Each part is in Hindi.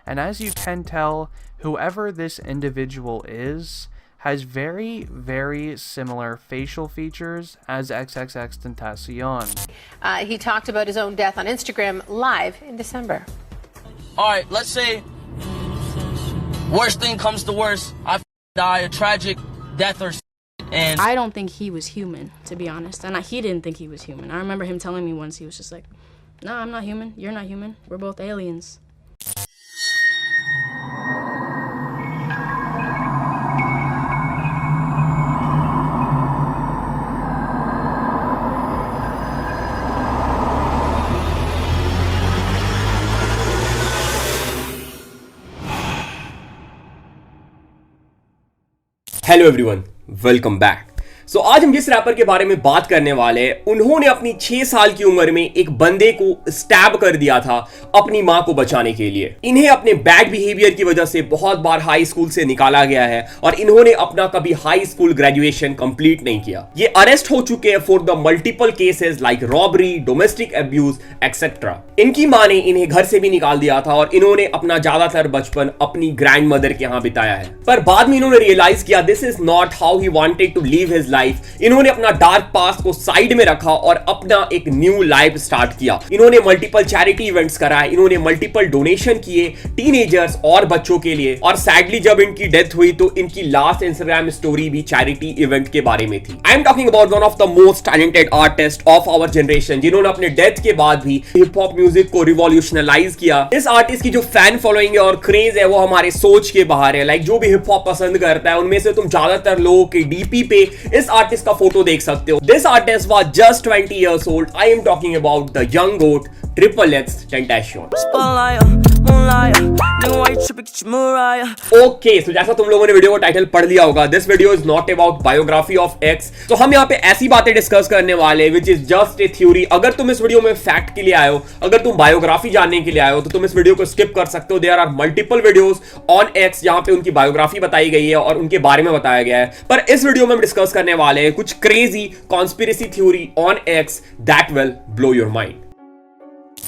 And as you can tell, whoever this individual is has very, very similar facial features as XXX Tentacion. He talked about his own death on Instagram live in December. All right, let's say worst thing comes to worst, I die a tragic death or and I don't think he was human, to be honest. And he didn't think he was human. I remember him telling me once, he was just like, no, I'm not human. You're not human. We're both aliens. Hello everyone, welcome back. So आज हम जिस रैपर के बारे में बात करने वाले हैं, उन्होंने अपनी 6 साल की उम्र में एक बंदे को स्टैब कर दिया था अपनी मां को बचाने के लिए। इन्हें अपने बैड बिहेवियर की वजह से बहुत बार हाई स्कूल से निकाला गया है और इन्होंने अपना कभी हाई स्कूल ग्रेजुएशन कंप्लीट नहीं किया। ये अरेस्ट हो चुके हैं for the multiple cases like robbery, domestic abuse etcetera. इनकी मां ने इन्हें घर से भी निकाल दिया था और इन्होंने अपना ज्यादातर बचपन अपनी ग्रैंड मदर के यहाँ बिताया है। पर बाद में इन्होंने रियलाइज किया this is not how he wanted to live his life. इन्होंने अपना डार्क पास्ट को साइड में रखा और अपना एक न्यू लाइफ स्टार्ट किया। इन्होंने मल्टीपल चैरिटी इवेंट्स कराए, इन्होंने मल्टीपल डोनेशन किए टीनेजर्स और बच्चों के लिए। और सैडली जब इनकी डेथ हुई तो इनकी लास्ट इंस्टाग्राम स्टोरी भी चैरिटी इवेंट के बारे में थी। I am talking about one of the most talented artist of our generation, जिन्होंने अपने डेथ के बाद भी हिप हॉप म्यूजिक को रिवॉल्यूशनलाइज किया। इस आर्टिस्ट की जो फैन फॉलोइंग है और क्रेज है वो हमारे सोच के बाहर है। लाइक जो भी हिप हॉप पसंद करता है उनमें से तुम ज्यादातर लोगों के डीपी पे इस आर्टिस्ट का फोटो देख सकते हो। This artist was just 20 years old. I am talking about the young goat XXX Tentacion. Okay, so जैसा तुम लोगों ने वीडियो का टाइटल पढ़ लिया होगा, this video is not about biography of x. तो हम यहाँ पे ऐसी बातें डिस्कस करने वाले which is just a theory. अगर तुम इस वीडियो में फैक्ट के लिए आए हो, अगर तुम बायोग्राफी जानने के लिए आए हो, तो तुम इस वीडियो को स्किप कर सकते हो। There are multiple videos on X जहां पे उनकी बायोग्राफी बताई गई है और उनके बारे में बताया गया है। पर इस वीडियो में हम डिस्कस करने वाले हैं कुछ crazy conspiracy theory on x that will blow your mind.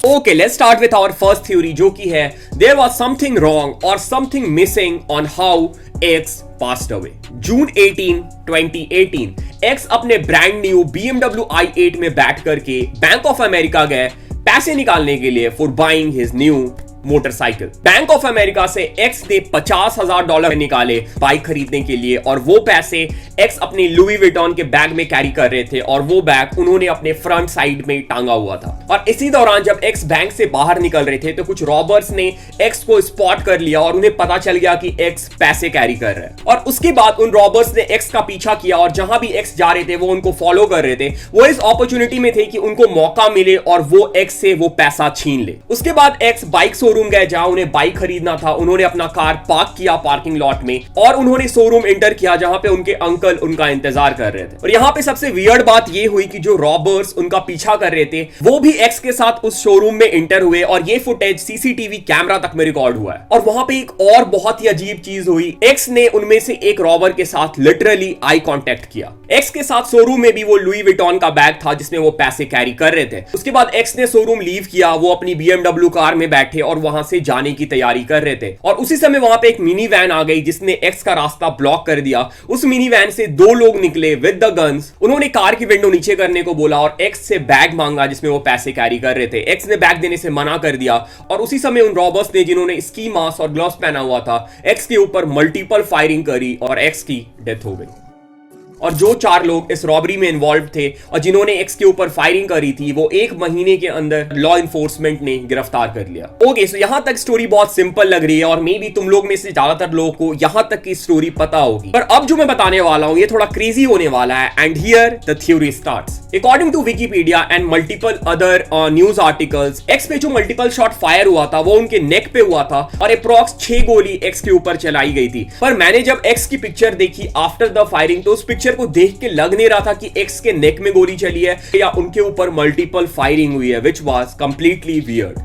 Okay, let's start with our first theory, जो कि है there was something wrong or something missing on how X passed away. June 18, 2018, X अपने ब्रांड न्यू BMW i8 में बैठ करके बैंक ऑफ अमेरिका गए पैसे निकालने के लिए for buying his new motorcycle. Bank of America से एक्स ने $50,000 निकाले बाइक खरीदने के लिए और वो पैसे एक्स अपने लुई विटॉन के बैग में कैरी कर रहे थे और वो बैग उन्होंने अपने फ्रंट साइड में टांगा हुआ था। और इसी दौरान जब एक्स बैंक से बाहर निकल रहे थे तो कुछ रॉबर्स ने एक्स को स्पॉट कर लिया और उन्हें पता चल गया कि एक्स पैसे कैरी कर रहे हैं। और उसके बाद उन रॉबर्स ने एक्स का पीछा किया और जहां भी एक्स जा रहे थे वो उनको फॉलो कर रहे थे। वो इस अपॉर्चुनिटी में थे कि उनको मौका मिले और वो एक्स से वो पैसा छीन ले। उसके बाद एक्स बाइक शोरूम गए जहां उन्हें बाइक खरीदना था। उन्होंने अपना कार पार्क किया पार्किंग लॉट में और उन्होंने शोरूम एंटर किया जहां पे उनके अंकल उनका इंतजार कर रहे थे। और यहां पे सबसे वियर्ड बात ये हुई कि जो रॉबर्स उनका पीछा कर रहे थे वो भी एक्स के साथ उस शोरूम में एंटर हुए और ये फुटेज सीसीटीवी कैमरा तक में रिकॉर्ड हुआ है। और वहां पे एक और बहुत ही अजीब चीज हुई, एक्स ने उनमें से एक रॉबर के साथ लिटरली आई कांटेक्ट किया। एक्स के साथ शोरूम में भी वो लुई विटॉन का बैग था जिसमें वो पैसे कैरी कर रहे थे। उसके बाद एक्स ने शोरूम लीव किया, वो अपनी BMW कार में बैठे और वहां से जाने की तैयारी कर रहे थे। और उसी समय वहां पे एक मिनी वैन आ गई जिसने एक्स का रास्ता ब्लॉक कर दिया। उस मिनी वैन से 2 लोग निकले विद द गन्स। उन्होंने कार की विंडो नीचे करने को बोला और एक्स से बैग मांगा जिसमें वो पैसे कैरी कर रहे थे। एक्स ने बैग देने से मना कर दिया और उसी समय उन रॉबर्स ने जिन्होंने स्की मास्क और ग्लव्स पहना हुआ था एक्स के ऊपर मल्टीपल फायरिंग करी और एक्स की डेथ हो गई। और जो 4 लोग इस रॉबरी में इन्वॉल्व थे और जिन्होंने एक्स के ऊपर फायरिंग करी थी वो 1 महीने के अंदर लॉ इन्फोर्समेंट ने गिरफ्तार कर लिया। ओके, सो यहां तक स्टोरी बहुत सिंपल लग रही है और मे बी तुम लोग में से ज्यादातर लोगों को यहां तक की स्टोरी पता होगी। पर अब जो मैं बताने वाला हूं ये थोड़ा क्रेजी होने वाला है and here the theory starts. According to Wikipedia and multiple other news articles, X पे जो मल्टीपल शॉट फायर हुआ था वो उनके नेक पे हुआ था और अप्रॉक्स 6 गोली एक्स के ऊपर चलाई गई थी। पर मैंने जब एक्स की पिक्चर देखी आफ्टर द फायरिंग तो उस पिक्चर को देख के लग नहीं रहा था कि एक्स के नेक में गोली चली है या उनके ऊपर मल्टीपल फायरिंग हुई है, विच वाज कंप्लीटली वियर्ड।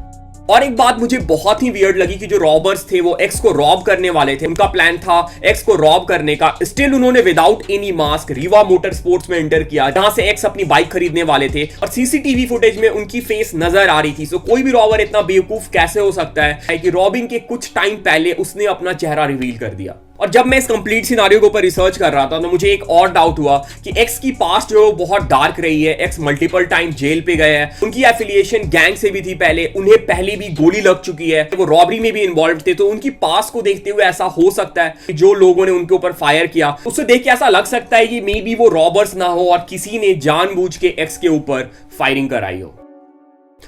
और एक बात मुझे बहुत ही वियर्ड लगी कि जो रॉबर्स थे वो एक्स को रॉब करने वाले थे, उनका प्लान था एक्स को रॉब करने का, स्टिल उन्होंने without any mask Rewa motor sports में एंटर किया जहां से एक्स अपनी बाइक खरीदने वाले थे और सीसीटीवी फुटेज में उनकी फेस नजर आ रही थी। सो कोई भी रॉबर इतना बेवकूफ कैसे हो सकता है कि रॉबिंग के कुछ टाइम पहले उसने अपना चेहरा रिवील कर दिया। और जब मैं इस कंप्लीट सिनारियो के ऊपर रिसर्च कर रहा था तो मुझे एक और डाउट हुआ कि एक्स की पास्ट जो बहुत डार्क रही है, एक्स मल्टीपल टाइम जेल पे गए हैं, उनकी एफिलिएशन गैंग से भी थी पहले, उन्हें पहले भी गोली लग चुकी है, वो रॉबरी में भी इन्वॉल्व थे, तो उनकी पास्ट को देखते हुए ऐसा हो सकता है कि जो लोगों ने उनके ऊपर फायर किया उससे देख के ऐसा लग सकता है कि मे बी वो रॉबर्स ना हो और किसी ने जानबूझ के एक्स के ऊपर फायरिंग कराई हो।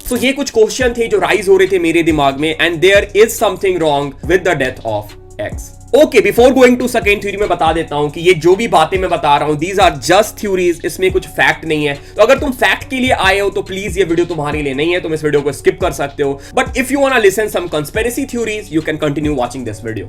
तो ये कुछ क्वेश्चन थे जो राइज हो रहे थे मेरे दिमाग में, and there is something wrong with the death of X. Okay, before going to second theory में बता देता हूं कि ये जो भी बातें मैं बता रहा हूं दीज आर जस्ट थ्योरीज, इसमें कुछ फैक्ट नहीं है। तो अगर तुम फैक्ट के लिए आए हो तो प्लीज ये वीडियो तुम्हारे लिए नहीं है, तुम इस वीडियो को स्किप कर सकते हो। But if you want to listen some conspiracy theories you can continue watching this video.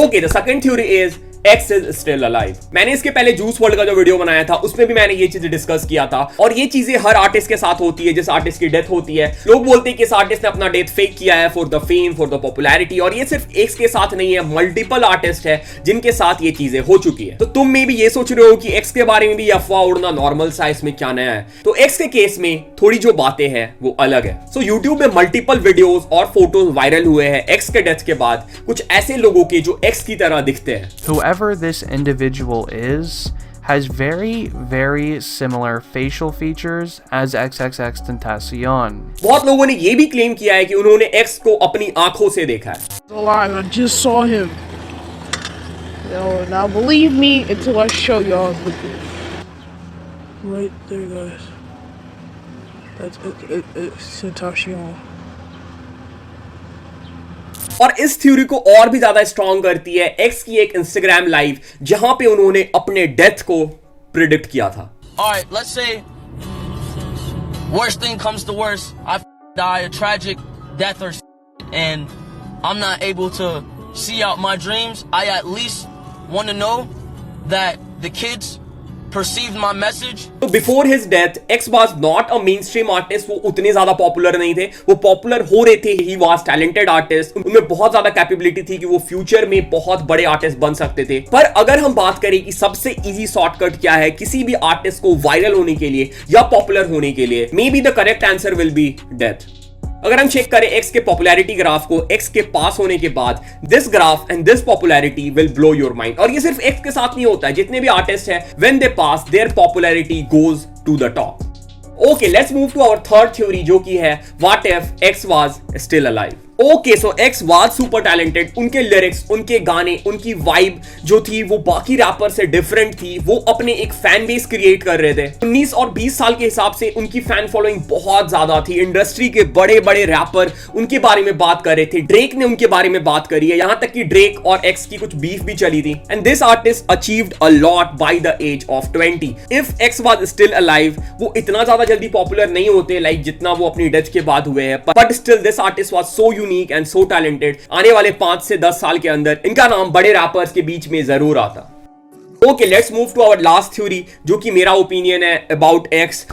Okay, the second theory is X is still alive. मैंने इसके पहले जूस वर्ल्ड का जो वीडियो बनाया था उसमें भी मैंने ये चीजें डिस्कस किया था, और ये चीजें हर आर्टिस्ट के साथ होती है। जिस आर्टिस्ट की डेथ होती है लोग बोलते हैं कि इस आर्टिस्ट ने अपना डेथ फेक किया है for the fame, for the popularity, और ये सिर्फ एक्स के साथ नहीं है, मल्टीपल आर्टिस्ट है जिनके साथ ये चीजें हो चुकी है। तो तुम में भी ये सोच रहे हो कि एक्स के बारे में भी अफवाह उड़ना नॉर्मल सा, इसमें क्या नया है? तो एक्स के केस में थोड़ी जो बातें हैं वो अलग है। सो यूट्यूब में मल्टीपल वीडियोस और फोटोज वायरल हुए हैं एक्स के डेथ के बाद, कुछ ऐसे लोगों के जो एक्स की तरह दिखते हैं। Whoever this individual is has very similar facial features as XXXTentacion. बहुत लोगों ने ये भी क्लेम किया है कि उन्होंने एक्स को अपनी आंखों से देखा है। Alive, I just saw him. Now believe me until I show y'all. Right there, guys. It's Tentacion. और इस थ्योरी को और भी ज्यादा स्ट्रॉन्ग करती है एक्स की एक इंस्टाग्राम लाइव जहां पे उन्होंने अपने डेथ को प्रिडिक्ट किया था। Alright, let's say worst thing comes to worst, I die a tragic death or and I'm not able to see out my dreams. I at least want to know that the kids perceived my message. तो before his death x was not a main stream artist, वो उतने ज्यादा पॉपुलर नहीं थे, वो पॉपुलर हो रहे थे। ही वाज टैलेंटेड आर्टिस्ट, उनमें बहुत ज्यादा कैपेबिलिटी थी कि वो फ्यूचर में बहुत बड़े आर्टिस्ट बन सकते थे। पर अगर हम बात करें कि सबसे इजी शॉर्टकट क्या है किसी भी आर्टिस्ट को वायरल होने के लिए या पॉपुलर होने के लिए, may be the correct answer will be death. अगर हम चेक करें एक्स के पॉपुलैरिटी ग्राफ को एक्स के पास होने के बाद, this graph and this popularity will blow your mind. और ये सिर्फ एक्स के साथ नहीं होता है, जितने भी आर्टिस्ट हैं when they pass their popularity goes to the top. Okay, let's move to our third theory जो की है what if X was still alive. Okay, so X was super talented, उनके लिरिक्स, उनके गाने, उनकी वाइब जो थी वो बाकी रैपर से डिफरेंट थी। वो अपने एक फैन बेस क्रिएट कर रहे थे। 19 और 20 साल के हिसाब से उनकी फैन फॉलोइंग बहुत ज्यादा थी। इंडस्ट्री के बड़े बड़े रैपर उनके बारे में बात कर रहे थे, ड्रेक ने उनके बारे में बात करी है, यहां तक कि ड्रेक और एक्स की कुछ बीफ भी चली थी। And this artist achieved a lot by the age of 20। If X was still alive वो इतना ज्यादा जल्दी पॉपुलर नहीं होते लाइक जितना वो अपनी डेथ के बाद हुए हैं, but still this artist was so unique and so talented. आने वाले 5 से 10 साल के अंदर इनका नाम बड़े रैपर्स के बीच में जरूर आता। Okay, let's move to our last theory जो कि मेरा ओपिनियन है अबाउट एक्स।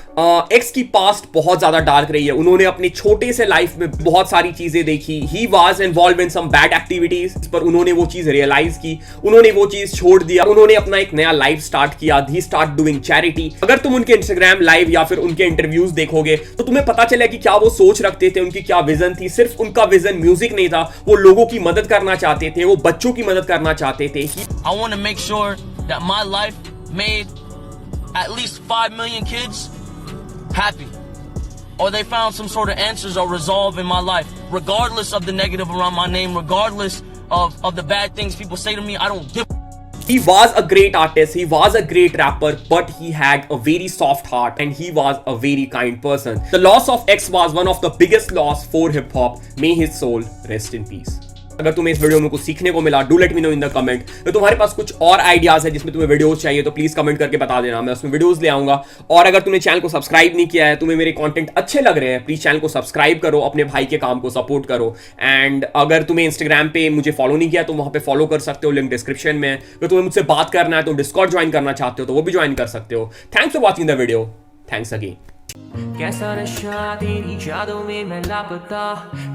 एक्स की पास्ट बहुत ज्यादा डार्क रही है। उन्होंने अपने छोटे से लाइफ में बहुत सारी चीजें देखी। He was involve in some bad activities, पर उन्होंने वो चीज रियलाइज की, उन्होंने वो चीज छोड़ दिया, उन्होंने अपना एक नया लाइफ स्टार्ट किया। ही स्टार्ट डूइंग चैरिटी। अगर तुम उनके इंस्टाग्राम लाइव या फिर उनके इंटरव्यूज देखोगे तो तुम्हें पता चला कि क्या वो सोच रखते थे, उनकी क्या विजन थी। सिर्फ उनका विजन म्यूजिक नहीं था, वो लोगों की मदद करना चाहते थे, वो बच्चों की मदद करना चाहते थे। I want to make sure that my life made at least 5 million kids happy, or they found some sort of answers or resolve in my life, regardless of the negative around my name, regardless of the bad things people say to me. I don't give. He was a great artist, he was a great rapper, but he had a very soft heart and he was a very kind person. The loss of X was one of the biggest loss for hip hop. May his soul rest in peace. अगर तुम्हें इस वीडियो में कुछ सीखने को मिला, do let me know in the comment. तो तुम्हारे पास कुछ और आइडियाज है जिसमें तुम्हें वीडियोस चाहिए तो प्लीज कमेंट करके बता देना, मैं उसमें वीडियोस ले आऊंगा। और अगर तुमने चैनल को सब्सक्राइब नहीं किया है, तुम्हें मेरे कंटेंट अच्छे लग रहे हैं, प्लीज चैनल को सब्सक्राइब करो, अपने भाई के काम को सपोर्ट करो। एंड अगर तुम्हें इंस्टाग्राम पे मुझे फॉलो नहीं किया तो वहां पे फॉलो कर सकते हो, लिंक डिस्क्रिप्शन में। अगर तुम्हें मुझसे बात करना है तो डिस्कॉर्ड ज्वाइन करना चाहते हो तो वो भी ज्वाइन कर सकते हो। Thanks for watching the video, thanks again. कैसा नशा तेरी यादों में मैं लापता,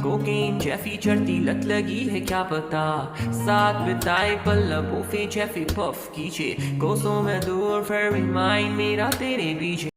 कोकेन जैफी चढ़ती लत लगी है क्या पता, साथ बिताए पल लबों पे जैफी पफ कीजिए, कोसों में दूर फिर भी माइंड मेरा तेरे पीछे।